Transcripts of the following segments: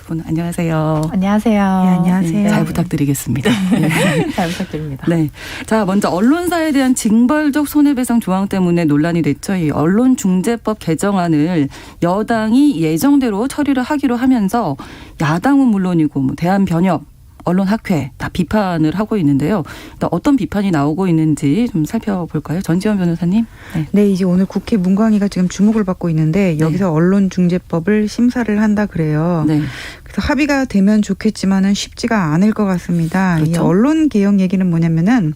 두 분 안녕하세요. 안녕하세요. 네, 안녕하세요. 네, 잘 부탁드리겠습니다. 네. 잘 부탁드립니다. 네. 자, 먼저 언론사에 대한 징벌적 손해배상 조항 때문에 논란이 됐죠. 이 언론중재법 개정안을 여당이 예정대로 처리를 하기로 하면서 야당은 물론이고 뭐 대한변협, 언론학회 다 비판을 하고 있는데요. 일단 어떤 비판이 나오고 있는지 좀 살펴볼까요? 전지현 변호사님. 네, 이제 오늘 국회 문광위가 지금 주목을 받고 있는데 여기서 언론중재법을 심사를 한다 그래요. 네. 그래서 합의가 되면 좋겠지만은 쉽지가 않을 것 같습니다. 그렇죠. 이 언론 개혁 얘기는 뭐냐면은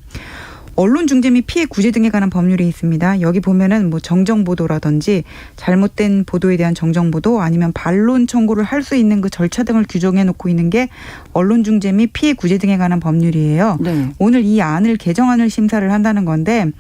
언론 중재 및 피해 구제 등에 관한 법률이 있습니다. 여기 보면은 뭐 정정 보도라든지 잘못된 보도에 대한 정정 보도 아니면 반론 청구를 할 수 있는 그 절차 등을 규정해 놓고 있는 게 언론 중재 및 피해 구제 등에 관한 법률이에요. 네. 오늘 이 안을 개정안을 심사를 한다는 건데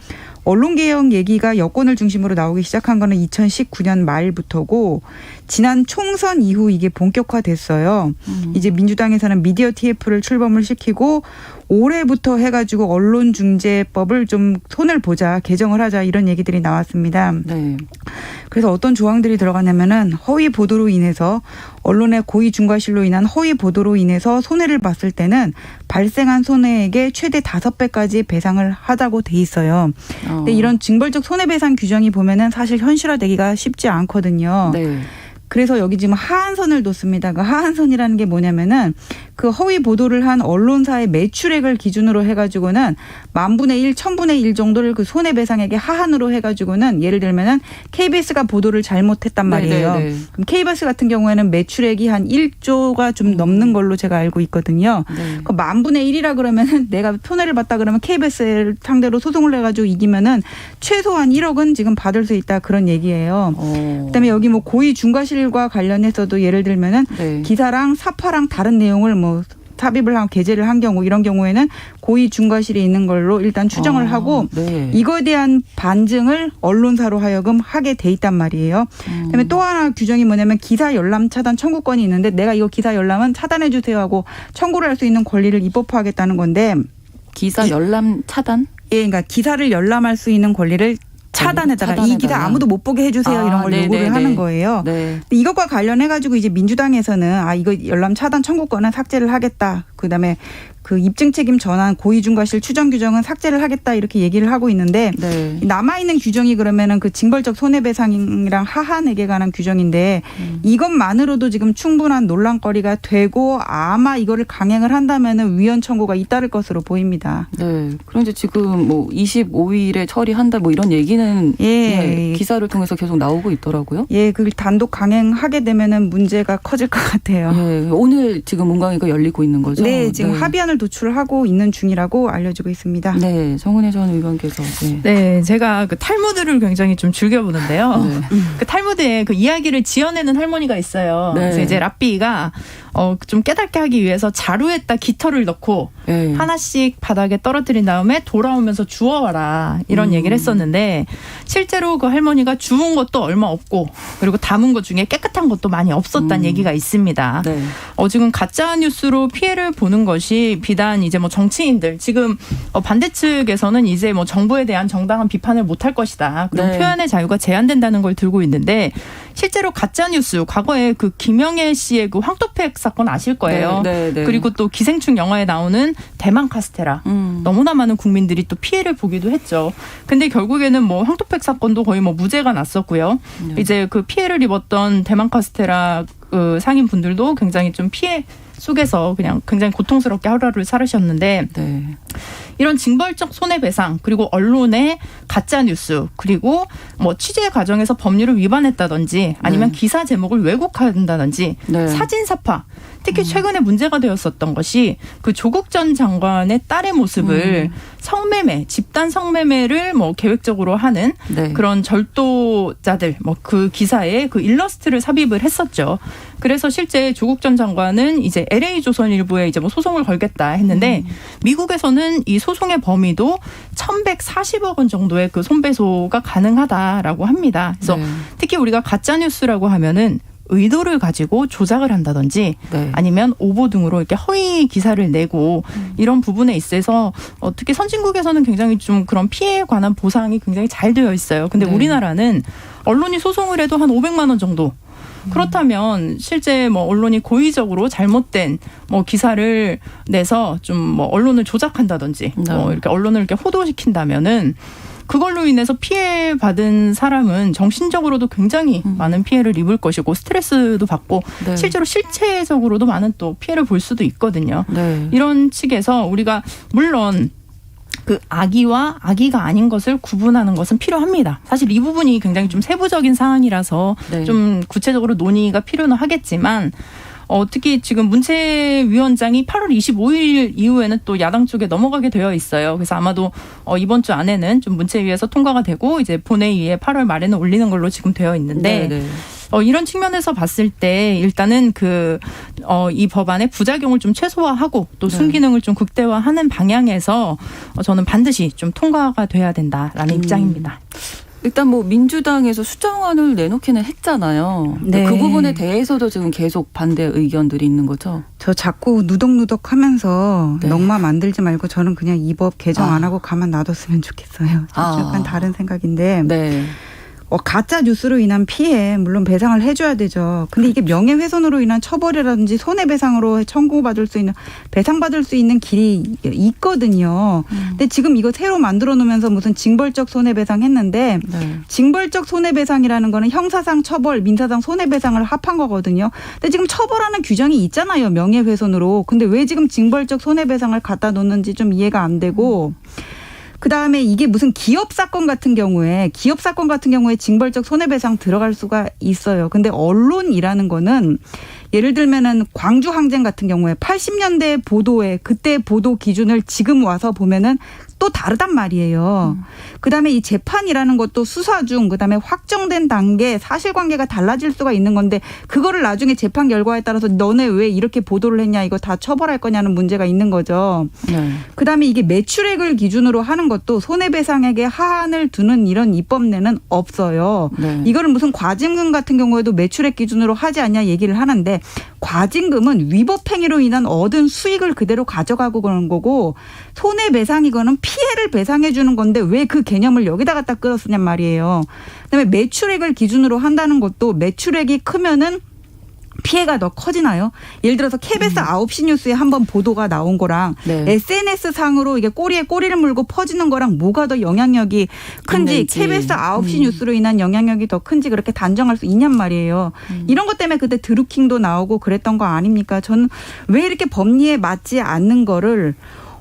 언론개혁 얘기가 여권을 중심으로 나오기 시작한 거는 2019년 말부터고 지난 총선 이후 이게 본격화됐어요. 이제 민주당에서는 미디어 TF를 출범을 시키고 올해부터 해가지고 언론중재법을 좀 손을 보자, 개정을 하자 이런 얘기들이 나왔습니다. 네. 그래서 어떤 조항들이 들어가냐면은 허위 보도로 인해서 언론의 고의 중과실로 인한 허위 보도로 인해서 손해를 봤을 때는 발생한 손해액의 최대 5배까지 배상을 하자고 돼 있어요. 근데 이런 징벌적 손해배상 규정이 보면은 사실 현실화되기가 쉽지 않거든요. 네. 그래서 여기 지금 하한선을 뒀습니다. 그 하한선이라는 게 뭐냐면은 그 허위 보도를 한 언론사의 매출액을 기준으로 해가지고는 10,000분의 1, 1000분의 1 정도를 그 손해배상액의 하한으로 해가지고는 예를 들면은 KBS가 보도를 잘못했단 말이에요. 네네네. 그럼 KBS 같은 경우에는 매출액이 한 1조가 좀 넘는 걸로 제가 알고 있거든요. 네. 그 10,000분의 1이라 그러면은 내가 손해를 봤다 그러면 KBS를 상대로 소송을 해가지고 이기면은 최소한 1억은 지금 받을 수 있다 그런 얘기예요. 그다음에 여기 뭐 고의 중과실과 관련해서도 예를 들면은 네. 기사랑 사파랑 다른 내용을 뭐 삽입을 한 게재를 한 경우 이런 경우에는 고의 중과실이 있는 걸로 일단 추정을 하고 네. 이거에 대한 반증을 언론사로 하여금 하게 돼 있단 말이에요. 그다음에 또 하나 규정이 뭐냐면 기사 열람 차단 청구권이 있는데 내가 이거 기사 열람은 차단해 주세요 하고 청구를 할 수 있는 권리를 입법화하겠다는 건데 기사 열람 차단? 예, 그러니까 기사를 열람할 수 있는 권리를 차단해달라. 이 기사 아무도 못 보게 해주세요. 이런 걸 요구를 하는 거예요. 네. 근데 이것과 관련해가지고 이제 민주당에서는 이거 열람 차단 청구권은 삭제를 하겠다. 그다음에 그 입증 책임 전환 고의 중과실 추정 규정은 삭제를 하겠다 이렇게 얘기를 하고 있는데 네. 남아있는 규정이 그러면은 그 징벌적 손해배상이랑 하한액에 관한 규정인데 이것만으로도 지금 충분한 논란거리가 되고 아마 이거를 강행을 한다면은 위헌 청구가 잇따를 것으로 보입니다. 네. 그런데 지금 뭐 25일에 처리한다 뭐 이런 얘기는 네, 기사를 통해서 계속 나오고 있더라고요. 예, 그걸 단독 강행하게 되면은 문제가 커질 것 같아요. 네. 오늘 지금 문광위가 열리고 있는 거죠? 네, 지금 합의안을 도출하고 있는 중이라고 알려지고 있습니다. 네, 정은혜 전 의원께서. 네, 제가 그 탈무드를 굉장히 좀 즐겨보는데요. 네. 그 탈무드에 그 이야기를 지어내는 할머니가 있어요. 네. 그래서 이제 랍비가 좀 깨닫게 하기 위해서 자루에다 깃털을 넣고 네. 하나씩 바닥에 떨어뜨린 다음에 돌아오면서 주워와라 이런 얘기를 했었는데 실제로 그 할머니가 주운 것도 얼마 없고 그리고 담은 것 중에 깨끗한 것도 많이 없었다는 얘기가 있습니다. 네. 지금 가짜 뉴스로 피해를 보는 것이 비단 이제 뭐 정치인들 지금 반대측에서는 이제 뭐 정부에 대한 정당한 비판을 못할 것이다. 그리고 네. 표현의 자유가 제한된다는 걸 들고 있는데 실제로 가짜 뉴스 과거에 그 김영애 씨의 그 황토팩 사건 아실 거예요. 네, 네. 그리고 또 기생충 영화에 나오는 대만 카스테라 너무나 많은 국민들이 또 피해를 보기도 했죠. 근데 결국에는 뭐 황토팩 사건도 거의 뭐 무죄가 났었고요. 이제 그 피해를 입었던 대만 카스테라 그 상인분들도 굉장히 좀 피해 속에서 그냥 굉장히 고통스럽게 하루하루를 살으셨는데 네. 이런 징벌적 손해배상 그리고 언론의 가짜 뉴스 그리고 뭐 취재 과정에서 법률을 위반했다든지 아니면 기사 제목을 왜곡한다든지 사진 사파 특히 최근에 문제가 되었었던 것이 그 조국 전 장관의 딸의 모습을 성매매, 집단 성매매를 뭐 계획적으로 하는 그런 절도자들 뭐 그 기사에 그 일러스트를 삽입을 했었죠. 그래서 실제 조국 전 장관은 이제 LA조선일보에 이제 뭐 소송을 걸겠다 했는데 미국에서는 이 소송의 범위도 1,140억 원 정도의 그 손배소가 가능하다라고 합니다. 그래서 특히 우리가 가짜 뉴스라고 하면은 의도를 가지고 조작을 한다든지 아니면 오보 등으로 이렇게 허위 기사를 내고 이런 부분에 있어서 특히 선진국에서는 굉장히 좀 그런 피해에 관한 보상이 굉장히 잘 되어 있어요. 근데 우리나라는 언론이 소송을 해도 한 500만 원 정도 그렇다면 실제 뭐 언론이 고의적으로 잘못된 뭐 기사를 내서 좀 뭐 언론을 조작한다든지 뭐 이렇게 언론을 이렇게 호도시킨다면은 그걸로 인해서 피해 받은 사람은 정신적으로도 굉장히 많은 피해를 입을 것이고 스트레스도 받고 네. 실제로 실체적으로도 많은 또 피해를 볼 수도 있거든요. 네. 이런 측에서 우리가 물론 그 악의와 악의가 아닌 것을 구분하는 것은 필요합니다. 사실 이 부분이 굉장히 좀 세부적인 사안이라서 네. 좀 구체적으로 논의가 필요는 하겠지만 특히 지금 문체위원장이 8월 25일 이후에는 또 야당 쪽에 넘어가게 되어 있어요. 그래서 아마도 이번 주 안에는 좀 문체위에서 통과가 되고 이제 본회의에 8월 말에는 올리는 걸로 지금 되어 있는데 네. 이런 측면에서 봤을 때 일단은 이 법안의 부작용을 좀 최소화하고 또 네. 순기능을 좀 극대화하는 방향에서 저는 반드시 좀 통과가 돼야 된다라는 입장입니다. 일단 뭐 민주당에서 수정안을 내놓기는 했잖아요. 네. 그 부분에 대해서도 지금 계속 반대 의견들이 있는 거죠. 저 자꾸 누덕누덕하면서 네. 넉마 만들지 말고 저는 그냥 이 법 개정 안 하고 가만 놔뒀으면 좋겠어요. 약간 다른 생각인데 네. 가짜 뉴스로 인한 피해 물론 배상을 해줘야 되죠. 근데 이게 명예훼손으로 인한 처벌이라든지 손해배상으로 청구받을 수 있는 배상받을 수 있는 길이 있거든요. 근데 지금 이거 새로 만들어 놓으면서 무슨 징벌적 손해배상 했는데 네. 징벌적 손해배상이라는 거는 형사상 처벌, 민사상 손해배상을 합한 거거든요. 근데 지금 처벌하는 규정이 있잖아요. 명예훼손으로. 근데 왜 지금 징벌적 손해배상을 갖다 놓는지 좀 이해가 안 되고 그다음에 이게 무슨 기업 사건 같은 경우에 징벌적 손해배상 들어갈 수가 있어요. 근데 언론이라는 거는 예를 들면은 광주 항쟁 같은 경우에 80년대 보도에 그때 보도 기준을 지금 와서 보면은 또 다르단 말이에요. 그다음에 이 재판이라는 것도 수사 중 그다음에 확정된 단계 사실관계가 달라질 수가 있는 건데 그거를 나중에 재판 결과에 따라서 너네 왜 이렇게 보도를 했냐 이거 다 처벌할 거냐는 문제가 있는 거죠. 네. 그다음에 이게 매출액을 기준으로 하는 것도 손해배상액에 하한을 두는 이런 입법례는 없어요. 네. 이거를 무슨 과징금 같은 경우에도 매출액 기준으로 하지 않냐 얘기를 하는데 과징금은 위법행위로 인한 얻은 수익을 그대로 가져가고 그런 거고 손해배상이거는 피해를 배상해 주는 건데 왜 그 개념을 여기다 갖다 끌었느냐 말이에요. 그다음에 매출액을 기준으로 한다는 것도 매출액이 크면은 피해가 더 커지나요? 예를 들어서 KBS 9시 뉴스에 한번 보도가 나온 거랑 네. SNS 상으로 이게 꼬리에 꼬리를 물고 퍼지는 거랑 뭐가 더 영향력이 큰지 있는지. KBS 9시 뉴스로 인한 영향력이 더 큰지 그렇게 단정할 수 있냔 말이에요. 이런 것 때문에 그때 드루킹도 나오고 그랬던 거 아닙니까? 저는 왜 이렇게 법리에 맞지 않는 거를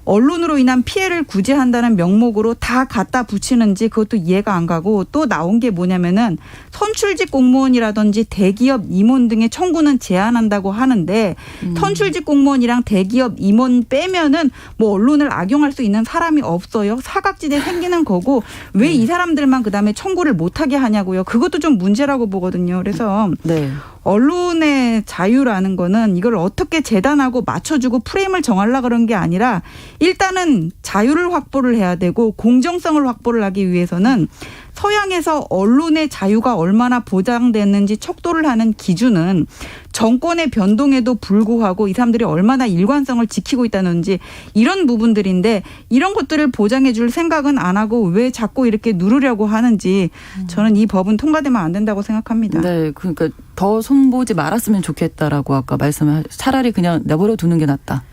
언론으로 인한 피해를 구제한다는 명목으로 다 갖다 붙이는지 그것도 이해가 안 가고 또 나온 게 뭐냐면은 선출직 공무원이라든지 대기업 임원 등의 청구는 제한한다고 하는데 선출직 공무원이랑 대기업 임원 빼면은 뭐 언론을 악용할 수 있는 사람이 없어요. 사각지대 생기는 거고 왜 이 사람들만 그다음에 청구를 못하게 하냐고요. 그것도 좀 문제라고 보거든요. 그래서 네. 언론의 자유라는 거는 이걸 어떻게 재단하고 맞춰주고 프레임을 정하려고 그런 게 아니라 일단은 자유를 확보를 해야 되고 공정성을 확보를 하기 위해서는 서양에서 언론의 자유가 얼마나 보장됐는지 척도를 하는 기준은 정권의 변동에도 불구하고 이 사람들이 얼마나 일관성을 지키고 있다는지 이런 부분들인데 이런 것들을 보장해 줄 생각은 안 하고 왜 자꾸 이렇게 누르려고 하는지 저는 이 법은 통과되면 안 된다고 생각합니다. 네. 그러니까 더 손보지 말았으면 좋겠다라고 아까 차라리 그냥 내버려 두는 게 낫다.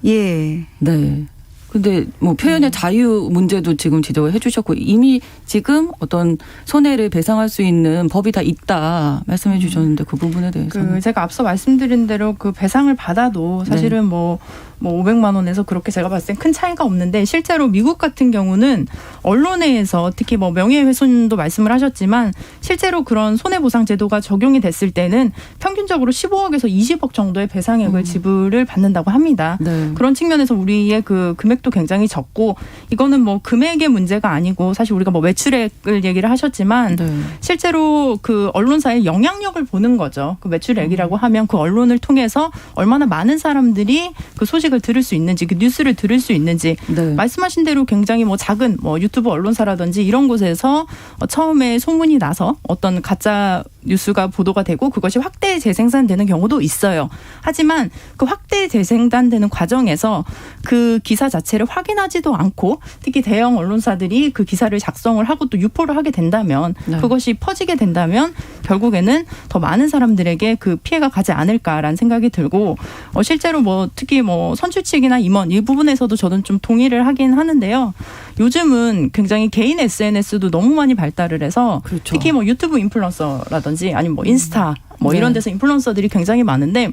예. 네. 근데 뭐 표현의 자유 문제도 지금 지적을 해 주셨고 이미 지금 어떤 손해를 배상할 수 있는 법이 다 있다 말씀해 주셨는데 그 부분에 대해서는 제가 앞서 말씀드린 대로 그 배상을 받아도 사실은 뭐 500만 원에서 그렇게 제가 봤을 땐 큰 차이가 없는데 실제로 미국 같은 경우는 언론에서 특히 뭐 명예훼손도 말씀을 하셨지만 실제로 그런 손해보상 제도가 적용이 됐을 때는 평균적으로 15억에서 20억 정도의 배상액을 지불을 받는다고 합니다. 네. 그런 측면에서 우리의 그 금액도 굉장히 적고 이거는 뭐 금액의 문제가 아니고 사실 우리가 뭐 매출액을 얘기를 하셨지만 네. 실제로 그 언론사의 영향력을 보는 거죠. 그 매출액이라고 하면 그 언론을 통해서 얼마나 많은 사람들이 그 소식을 들을 수 있는지 그 뉴스를 들을 수 있는지 네. 말씀하신 대로 굉장히 뭐 작은 뭐 유튜브 언론사라든지 이런 곳에서 처음에 소문이 나서 어떤 가짜 뉴스가 보도가 되고 그것이 확대 재생산되는 경우도 있어요. 하지만 그 확대 재생산되는 과정에서 그 기사 자체를 확인하지도 않고 특히 대형 언론사들이 그 기사를 작성을 하고 또 유포를 하게 된다면 네. 그것이 퍼지게 된다면 결국에는 더 많은 사람들에게 그 피해가 가지 않을까라는 생각이 들고 실제로 뭐 특히 뭐 선출직이나 임원 이 부분에서도 저는 좀 동의를 하긴 하는데요. 요즘은 굉장히 개인 SNS도 너무 많이 발달을 해서 그렇죠. 특히 뭐 유튜브 인플루언서라든지 아니면 뭐 인스타 뭐 네. 이런 데서 인플루언서들이 굉장히 많은데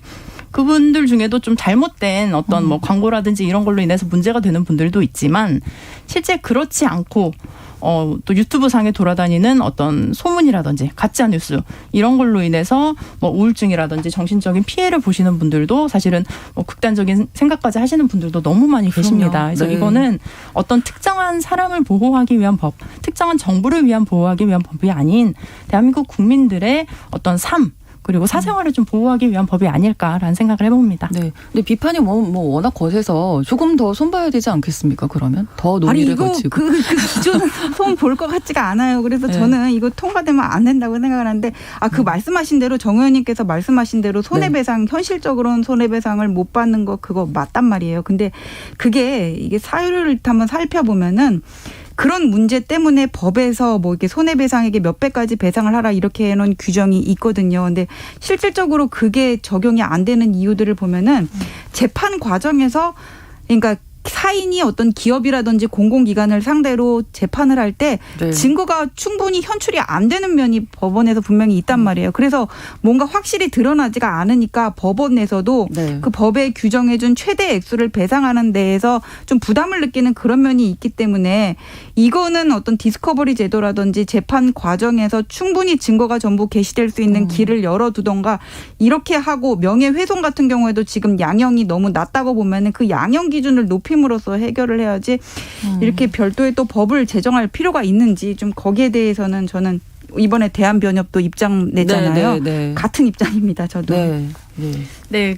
그분들 중에도 좀 잘못된 어떤 뭐 광고라든지 이런 걸로 인해서 문제가 되는 분들도 있지만 실제 그렇지 않고 또 유튜브 상에 돌아다니는 어떤 소문이라든지 가짜 뉴스 이런 걸로 인해서 뭐 우울증이라든지 정신적인 피해를 보시는 분들도 사실은 뭐 극단적인 생각까지 하시는 분들도 너무 많이 계십니다. 그래서 네. 이거는 어떤 특정한 사람을 보호하기 위한 법, 특정한 정부를 위한 보호하기 위한 법이 아닌 대한민국 국민들의 어떤 삶 그리고 사생활을 좀 보호하기 위한 법이 아닐까라는 생각을 해봅니다. 네. 근데 비판이 뭐 워낙 거세서 조금 더 손봐야 되지 않겠습니까? 그러면 더 아니 논의를 이거 거치고. 그 기존 손 볼 것 같지가 않아요. 그래서 네. 저는 이거 통과되면 안 된다고 생각을 하는데 그 말씀하신 대로 정 의원님께서 말씀하신 대로 손해배상 현실적으로는 손해배상을 못 받는 거 그거 맞단 말이에요. 근데 그게 이게 사유를 한번 살펴보면은 그런 문제 때문에 법에서 뭐 이렇게 손해배상액의 몇 배까지 배상을 하라 이렇게 해놓은 규정이 있거든요. 근데 실질적으로 그게 적용이 안 되는 이유들을 보면은 재판 과정에서 그러니까 사인이 어떤 기업이라든지 공공기관을 상대로 재판을 할 때 네. 증거가 충분히 현출이 안 되는 면이 법원에서 분명히 있단 말이에요. 그래서 뭔가 확실히 드러나지가 않으니까 법원에서도 네. 그 법에 규정해준 최대 액수를 배상하는 데에서 좀 부담을 느끼는 그런 면이 있기 때문에 이거는 어떤 디스커버리 제도라든지 재판 과정에서 충분히 증거가 전부 게시될 수 있는 길을 열어두던가 이렇게 하고 명예훼손 같은 경우에도 지금 양형이 너무 낮다고 보면은 그 양형 기준을 높임으로써 해결을 해야지 이렇게 별도의 또 법을 제정할 필요가 있는지 좀 거기에 대해서는 저는 이번에 대한변협도 입장 내잖아요. 네, 네, 네. 같은 입장입니다. 저도. 네. 네. 네,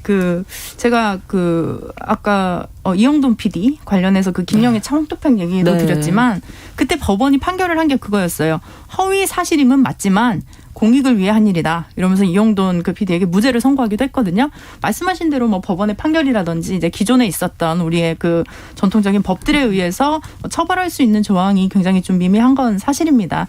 제가 아까 이영돈 PD 관련해서 그 김영애 차원투팩 얘기도 네. 드렸지만 그때 법원이 판결을 한 게 그거였어요. 허위 사실임은 맞지만 공익을 위해 한 일이다. 이러면서 이영돈 그 PD에게 무죄를 선고하기도 했거든요. 말씀하신 대로 뭐 법원의 판결이라든지 이제 기존에 있었던 우리의 그 전통적인 법들에 의해서 처벌할 수 있는 조항이 굉장히 좀 미미한 건 사실입니다.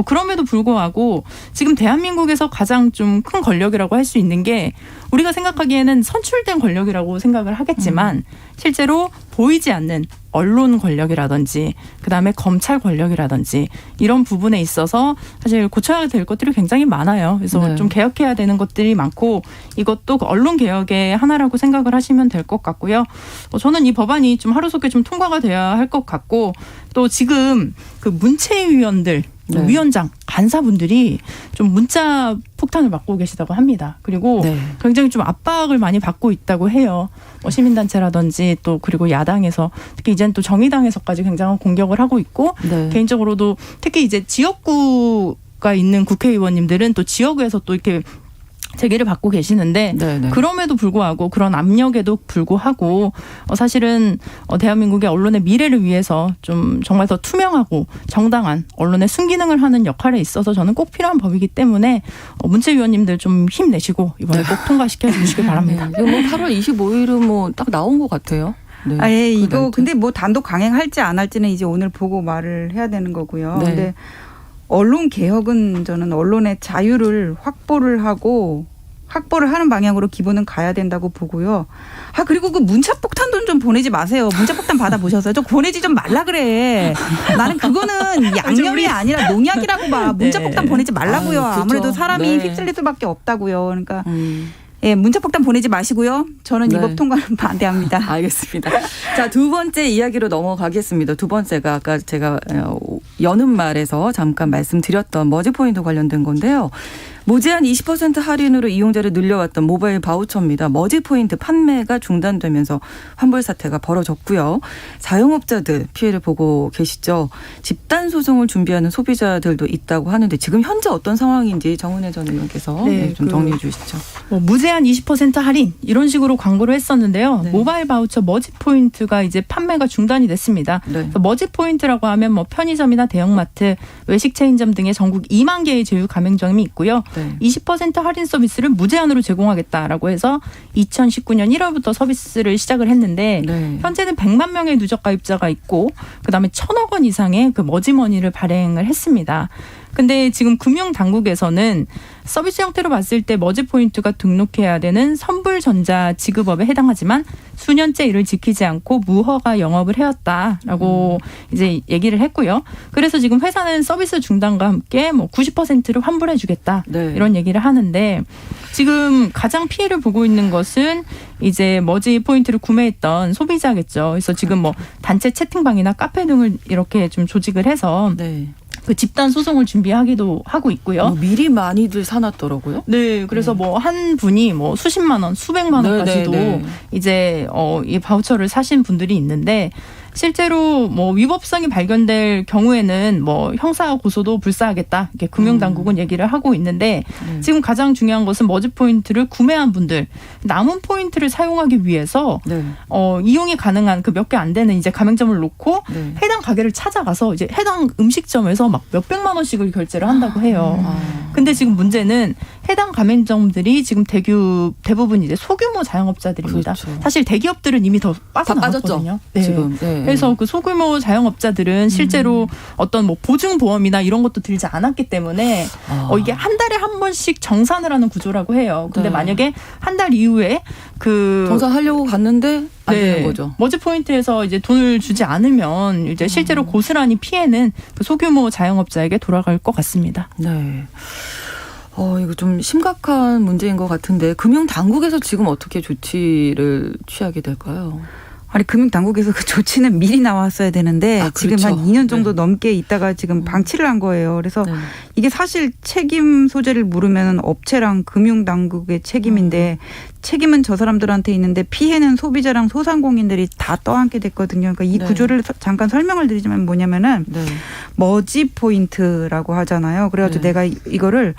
그럼에도 불구하고 지금 대한민국에서 가장 좀 큰 권력이라고 할 수 있는 게 우리가 생각하기에는 선출된 권력이라고 생각을 하겠지만 실제로 보이지 않는 언론 권력이라든지 그다음에 검찰 권력이라든지 이런 부분에 있어서 사실 고쳐야 될 것들이 굉장히 많아요. 그래서 네. 좀 개혁해야 되는 것들이 많고 이것도 그 언론 개혁의 하나라고 생각을 하시면 될 것 같고요. 저는 이 법안이 좀 하루속히 좀 통과가 돼야 할 것 같고 또 지금 그 문체위원들 네. 위원장, 간사분들이 좀 문자 폭탄을 맞고 계시다고 합니다. 그리고 네. 굉장히 좀 압박을 많이 받고 있다고 해요. 시민단체라든지 또 그리고 야당에서 특히 이제는 또 정의당에서까지 굉장한 공격을 하고 있고 네. 개인적으로도 특히 이제 지역구가 있는 국회의원님들은 또 지역에서 또 이렇게 제기를 받고 계시는데 네네. 그럼에도 불구하고 그런 압력에도 불구하고 사실은 대한민국의 언론의 미래를 위해서 좀 정말 더 투명하고 정당한 언론의 순기능을 하는 역할에 있어서 저는 꼭 필요한 법이기 때문에 문체위원님들 좀 힘내시고 이번에 꼭 통과시켜 주시기 바랍니다. 네. 뭐 8월 25일은 뭐 딱 나온 것 같아요. 네. 예, 그 이거 날짜. 근데 뭐 단독 강행할지 안 할지는 이제 오늘 보고 말을 해야 되는 거고요. 네. 근데 언론 개혁은 저는 언론의 자유를 확보를 하는 방향으로 기본은 가야 된다고 보고요. 그리고 그 문자폭탄 좀 보내지 마세요. 문자폭탄 받아보셨어요? 좀 보내지 좀 말라 그래. 나는 그거는 양념이 아니라 농약이라고 봐. 문자폭탄 네. 보내지 말라고요. 그렇죠. 아무래도 사람이 네. 휩쓸릴 수밖에 없다고요. 그러니까 예, 문자폭탄 보내지 마시고요. 저는 이 네. 법 통과는 반대합니다. 알겠습니다. 자, 두 번째 이야기로 넘어가겠습니다. 두 번째가 아까 제가 여는 말에서 잠깐 말씀드렸던 머지포인트 관련된 건데요. 무제한 20% 할인으로 이용자를 늘려왔던 모바일 바우처입니다. 머지포인트 판매가 중단되면서 환불 사태가 벌어졌고요. 자영업자들 피해를 보고 계시죠. 집단 소송을 준비하는 소비자들도 있다고 하는데 지금 현재 어떤 상황인지 정은혜 전 의원께서 네, 좀 정리해 주시죠. 무제한 20% 할인 이런 식으로 광고를 했었는데요. 네. 모바일 바우처 머지포인트가 이제 판매가 중단이 됐습니다. 네. 그래서 머지포인트라고 하면 뭐 편의점이나 대형마트, 외식 체인점 등의 전국 2만 개의 제휴 가맹점이 있고요. 네. 20% 할인 서비스를 무제한으로 제공하겠다라고 해서 2019년 1월부터 서비스를 시작을 했는데 네. 현재는 100만 명의 누적 가입자가 있고 그다음에 1,000억 원 이상의 그 머지머니를 발행을 했습니다. 근데 지금 금융당국에서는 서비스 형태로 봤을 때 머지포인트가 등록해야 되는 선불전자 지급업에 해당하지만 수년째 이를 지키지 않고 무허가 영업을 해왔다라고 이제 얘기를 했고요. 그래서 지금 회사는 서비스 중단과 함께 뭐 90%를 환불해 주겠다. 네. 이런 얘기를 하는데 지금 가장 피해를 보고 있는 것은 이제 머지 포인트를 구매했던 소비자겠죠. 그래서 지금 뭐 단체 채팅방이나 카페 등을 이렇게 좀 조직을 해서 네. 그 집단 소송을 준비하기도 하고 있고요. 미리 많이들 사놨더라고요. 네, 그래서 뭐 한 분이 뭐 수십만 원, 수백만 원까지도 네. 이제 이 바우처를 사신 분들이 있는데 실제로 뭐 위법성이 발견될 경우에는 뭐 형사 고소도 불사하겠다 이렇게 금융당국은 얘기를 하고 있는데 지금 가장 중요한 것은 머지 포인트를 구매한 분들 남은 포인트를 사용하기 위해서 네. 이용이 가능한 그 몇 개 안 되는 이제 가맹점을 놓고 네. 해당 가게를 찾아가서 이제 해당 음식점에서 막 몇백만 원씩을 결제를 한다고 해요. 근데 지금 문제는 해당 가맹점들이 지금 대부분 이제 소규모 자영업자들입니다. 그렇죠. 사실 대기업들은 이미 더 빠져나갔거든요. 네. 지금. 네. 그래서 그 소규모 자영업자들은 실제로 어떤 뭐 보증보험이나 이런 것도 들지 않았기 때문에 이게 한 달에 한 번씩 정산을 하는 구조라고 해요. 근데 네. 만약에 한 달 이후에 그 정산하려고 갔는데 안 되는 거죠. 머지 포인트에서 이제 돈을 주지 않으면 이제 실제로 고스란히 피해는 그 소규모 자영업자에게 돌아갈 것 같습니다. 네. 이거 좀 심각한 문제인 것 같은데 금융당국에서 지금 어떻게 조치를 취하게 될까요? 아니 금융당국에서 그 조치는 미리 나왔어야 되는데 그렇죠. 지금 한 2년 정도 네. 넘게 있다가 지금 방치를 한 거예요. 그래서 네. 이게 사실 책임 소재를 물으면 업체랑 금융당국의 책임인데 책임은 저 사람들한테 있는데 피해는 소비자랑 소상공인들이 다 떠안게 됐거든요. 그러니까 이 네. 구조를 잠깐 설명을 드리자면 뭐냐면은 네. 머지 포인트라고 하잖아요. 그래가지고 네. 내가 이거를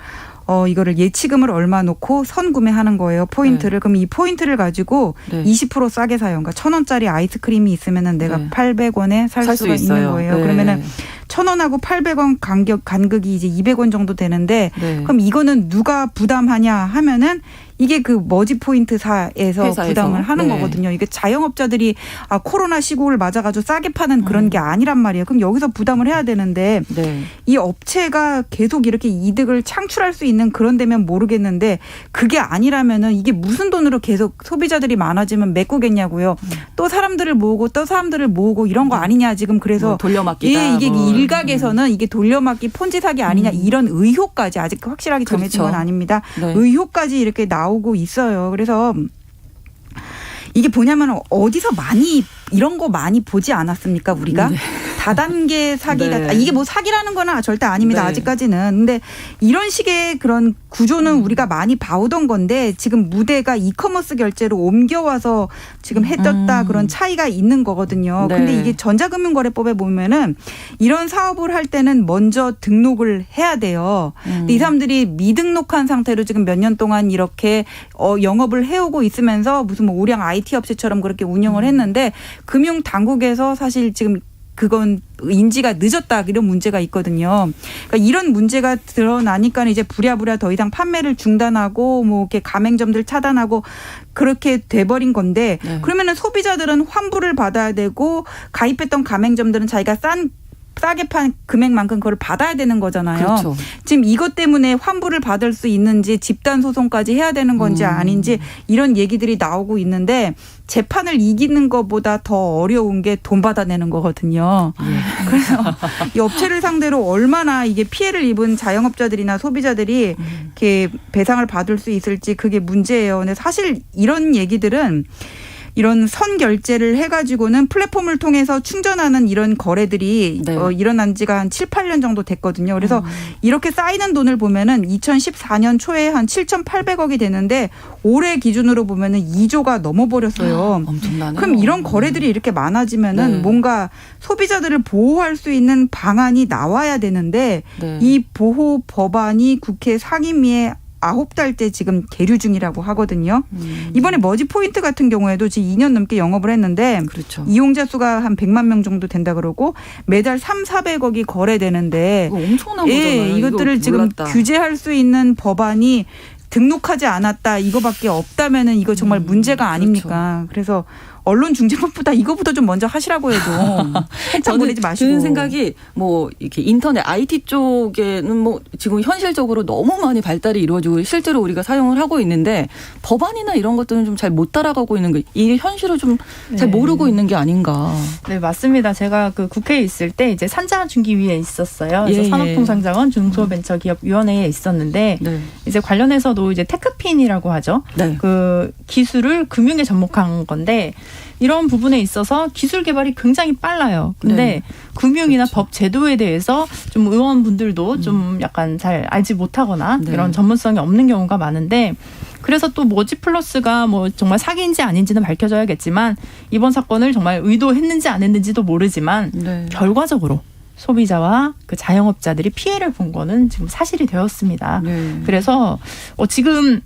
예치금을 얼마 놓고 선구매하는 거예요. 포인트를. 그럼 이 포인트를 가지고 네. 20% 싸게 사요. 그러니까 1,000원짜리 아이스크림이 있으면은 내가 네. 800원에 살 수 수가 있어요. 있는 거예요. 네. 그러면은 1,000원하고 800원 간극이 이제 200원 정도 되는데 네. 그럼 이거는 누가 부담하냐 하면은 이게 그 머지 포인트사에서 회사에서. 부담을 하는 네. 거거든요. 이게 자영업자들이 코로나 시국을 맞아가지고 싸게 파는 그런 게 아니란 말이에요. 그럼 여기서 부담을 해야 되는데 네. 이 업체가 계속 이렇게 이득을 창출할 수 있는 그런 데면 모르겠는데 그게 아니라면은 이게 무슨 돈으로 계속 소비자들이 많아지면 메꾸겠냐고요. 또 사람들을 모으고 이런 거 아니냐 지금 그래서 뭐 돌려막기다. 예, 이게 뭐. 일각에서는 이게 돌려막기 폰지 사기 아니냐 이런 의혹까지 아직 확실하게 정해진 그렇죠. 건 아닙니다. 네. 의혹까지 이렇게 나오고 있어요. 그래서 이게 뭐냐면 어디서 이런 거 많이 보지 않았습니까 우리가? 네. 다단계 사기가 네. 이게 뭐 사기라는 건 절대 아닙니다. 네. 아직까지는. 근데 이런 식의 그런 구조는 우리가 많이 봐오던 건데 지금 무대가 이커머스 결제로 옮겨와서 지금 했었다 그런 차이가 있는 거거든요. 네. 근데 이게 전자금융거래법에 보면은 이런 사업을 할 때는 먼저 등록을 해야 돼요. 근데 이 사람들이 미등록한 상태로 지금 몇 년 동안 이렇게 영업을 해오고 있으면서 무슨 뭐 우량 IT 업체처럼 그렇게 운영을 했는데 금융당국에서 사실 지금 그건 인지가 늦었다 이런 문제가 있거든요. 그러니까 이런 문제가 드러나니까 이제 부랴부랴 더 이상 판매를 중단하고 뭐 이렇게 가맹점들 차단하고 그렇게 돼버린 건데 네. 그러면은 소비자들은 환불을 받아야 되고 가입했던 가맹점들은 자기가 싸게 판 금액만큼 그걸 받아야 되는 거잖아요. 그렇죠. 지금 이것 때문에 환불을 받을 수 있는지 집단 소송까지 해야 되는 건지 아닌지 이런 얘기들이 나오고 있는데 재판을 이기는 것보다 더 어려운 게 돈 받아내는 거거든요. 예. 그래서 이 업체를 상대로 얼마나 이게 피해를 입은 자영업자들이나 소비자들이 이렇게 배상을 받을 수 있을지 그게 문제예요. 근데 사실 이런 얘기들은 이런 선결제를 해가지고는 플랫폼을 통해서 충전하는 이런 거래들이 네. 일어난 지가 한 7, 8년 정도 됐거든요. 그래서 이렇게 쌓이는 돈을 보면은 2014년 초에 한 7,800억이 되는데 올해 기준으로 보면은 2조가 넘어버렸어요. 엄청나네요. 그럼 이런 거래들이 이렇게 많아지면은 네. 뭔가 소비자들을 보호할 수 있는 방안이 나와야 되는데 네. 이 보호 법안이 국회 상임위에 9달째 지금 계류 중이라고 하거든요. 이번에 머지 포인트 같은 경우에도 지금 2년 넘게 영업을 했는데 그렇죠. 이용자 수가 한 100만 명 정도 된다 그러고 매달 3,400억이 거래되는데 이거 엄청난 거잖아요. 이것들을 이거 지금 몰랐다. 규제할 수 있는 법안이 등록하지 않았다 이거밖에 없다면은 이거 정말 문제가 아닙니까? 그래서 언론중재법보다 이거부터 좀 먼저 하시라고 해도 한참 보내지 마시고. 드는 생각이 뭐 이렇게 인터넷 IT 쪽에는 뭐 지금 현실적으로 너무 많이 발달이 이루어지고 실제로 우리가 사용을 하고 있는데 법안이나 이런 것들은 좀 잘 못 따라가고 있는 거 이게 현실을 좀 잘 모르고 있는 게 아닌가. 네, 맞습니다. 제가 그 국회에 있을 때 이제 산자중기위에 있었어요. 그래서 산업통상자원 중소벤처기업위원회에 있었는데 네. 이제 관련해서도 이제 테크핀이라고 하죠. 네. 그 기술을 금융에 접목한 건데 이런 부분에 있어서 기술 개발이 굉장히 빨라요. 근데 네. 금융이나 그렇죠. 법 제도에 대해서 좀 의원분들도 좀 약간 잘 알지 못하거나 네. 이런 전문성이 없는 경우가 많은데 그래서 또 머지 플러스가 뭐 정말 사기인지 아닌지는 밝혀져야겠지만 이번 사건을 정말 의도했는지 안 했는지도 모르지만 네. 결과적으로 소비자와 그 자영업자들이 피해를 본 거는 지금 사실이 되었습니다. 네. 그래서 지금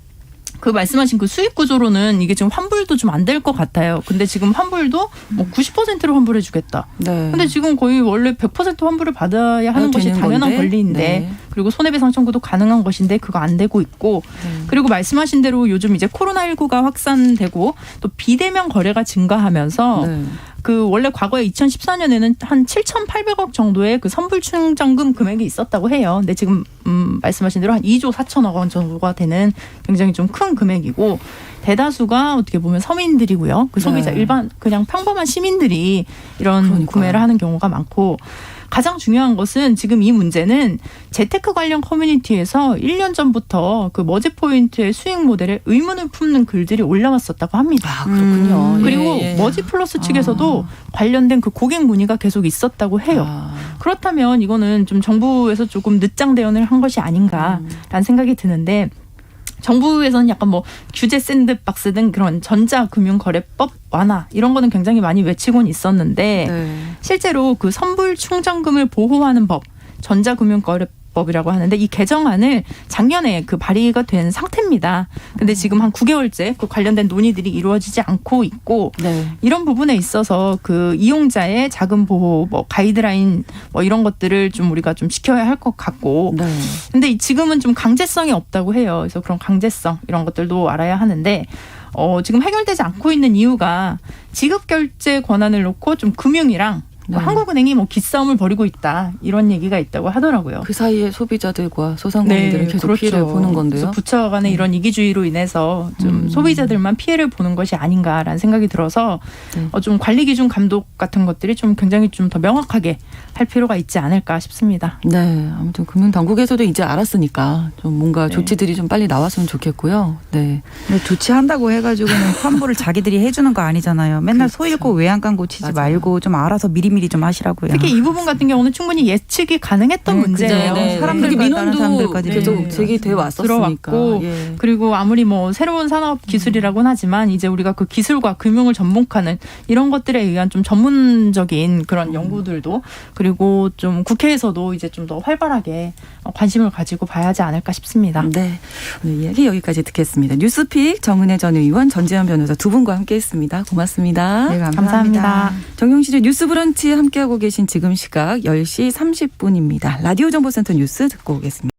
그 말씀하신 그 수익 구조로는 이게 지금 환불도 좀 안 될 것 같아요. 근데 지금 환불도 뭐 90%로 환불해 주겠다. 네. 근데 지금 거의 원래 100% 환불을 받아야 하는 것이 되는 당연한 건데. 권리인데 네. 그리고 손해배상 청구도 가능한 것인데 그거 안 되고 있고 그리고 말씀하신 대로 요즘 이제 코로나19가 확산되고 또 비대면 거래가 증가하면서 네. 그 원래 과거에 2014년에는 한 7,800억 정도의 그 선불 충당금 금액이 있었다고 해요. 근데 지금 말씀하신 대로 한 2조 4천억 원 정도가 되는 굉장히 좀 큰 금액이고 대다수가 어떻게 보면 서민들이고요. 그 소비자 네. 일반 그냥 평범한 시민들이 이런 그러니까요. 구매를 하는 경우가 많고 가장 중요한 것은 지금 이 문제는 재테크 관련 커뮤니티에서 1년 전부터 그 머지 포인트의 수익 모델에 의문을 품는 글들이 올라왔었다고 합니다. 아, 그렇군요. 그리고 예, 예. 머지 플러스 측에서도 관련된 그 고객 문의가 계속 있었다고 해요. 그렇다면 이거는 좀 정부에서 조금 늦장 대응을 한 것이 아닌가라는 생각이 드는데 정부에서는 약간 뭐 규제 샌드박스 등 그런 전자금융거래법 완화 이런 거는 굉장히 많이 외치고는 있었는데 네. 실제로 그 선불 충전금을 보호하는 법 전자금융거래법이라고 하는데 이 개정안을 작년에 그 발의가 된 상태입니다. 근데 지금 한 9개월째 그 관련된 논의들이 이루어지지 않고 있고 네. 이런 부분에 있어서 그 이용자의 자금 보호 뭐 가이드라인 뭐 이런 것들을 좀 우리가 좀 지켜야 할 것 같고 네. 근데 지금은 좀 강제성이 없다고 해요. 그래서 그런 강제성 이런 것들도 알아야 하는데 지금 해결되지 않고 있는 이유가 지급 결제 권한을 놓고 좀 금융이랑 네. 한국은행이 뭐 기싸움을 벌이고 있다 이런 얘기가 있다고 하더라고요. 그 사이에 소비자들과 소상공인들은 계속 그렇죠. 피해를 보는 건데요. 그래서 부처 간의 이런 이기주의로 인해서 좀 소비자들만 피해를 보는 것이 아닌가라는 생각이 들어서 네. 좀 관리 기준 감독 같은 것들이 좀 굉장히 좀 더 명확하게 할 필요가 있지 않을까 싶습니다. 네, 아무튼 금융당국에서도 이제 알았으니까 좀 뭔가 네. 조치들이 좀 빨리 나왔으면 좋겠고요. 네, 근데 조치한다고 해가지고는 환불을 자기들이 해주는 거 아니잖아요. 맨날 그렇죠. 소 잃고 외양간 고치지 맞아요. 말고 좀 알아서 미리미리 좀 하시라고요. 특히 이 부분 같은 경우는 충분히 예측이 가능했던 네, 문제예요. 네, 사람들과 그게 다른 민원도 사람들까지 계속 네. 제기돼 왔었으니까. 들어왔고 예. 그리고 아무리 뭐 새로운 산업 기술이라고는 하지만 이제 우리가 그 기술과 금융을 접목하는 이런 것들에 의한 좀 전문적인 그런 연구들도 그리고 좀 국회에서도 이제 좀 더 활발하게 관심을 가지고 봐야 하지 않을까 싶습니다. 네, 오늘 이야기 여기까지 듣겠습니다. 뉴스픽 정은혜 전 의원, 전재현 변호사 두 분과 함께했습니다. 고맙습니다. 네, 감사합니다. 정용실의 뉴스브런치 함께하고 계신 지금 시각 10시 30분입니다. 라디오 정보센터 뉴스 듣고 오겠습니다.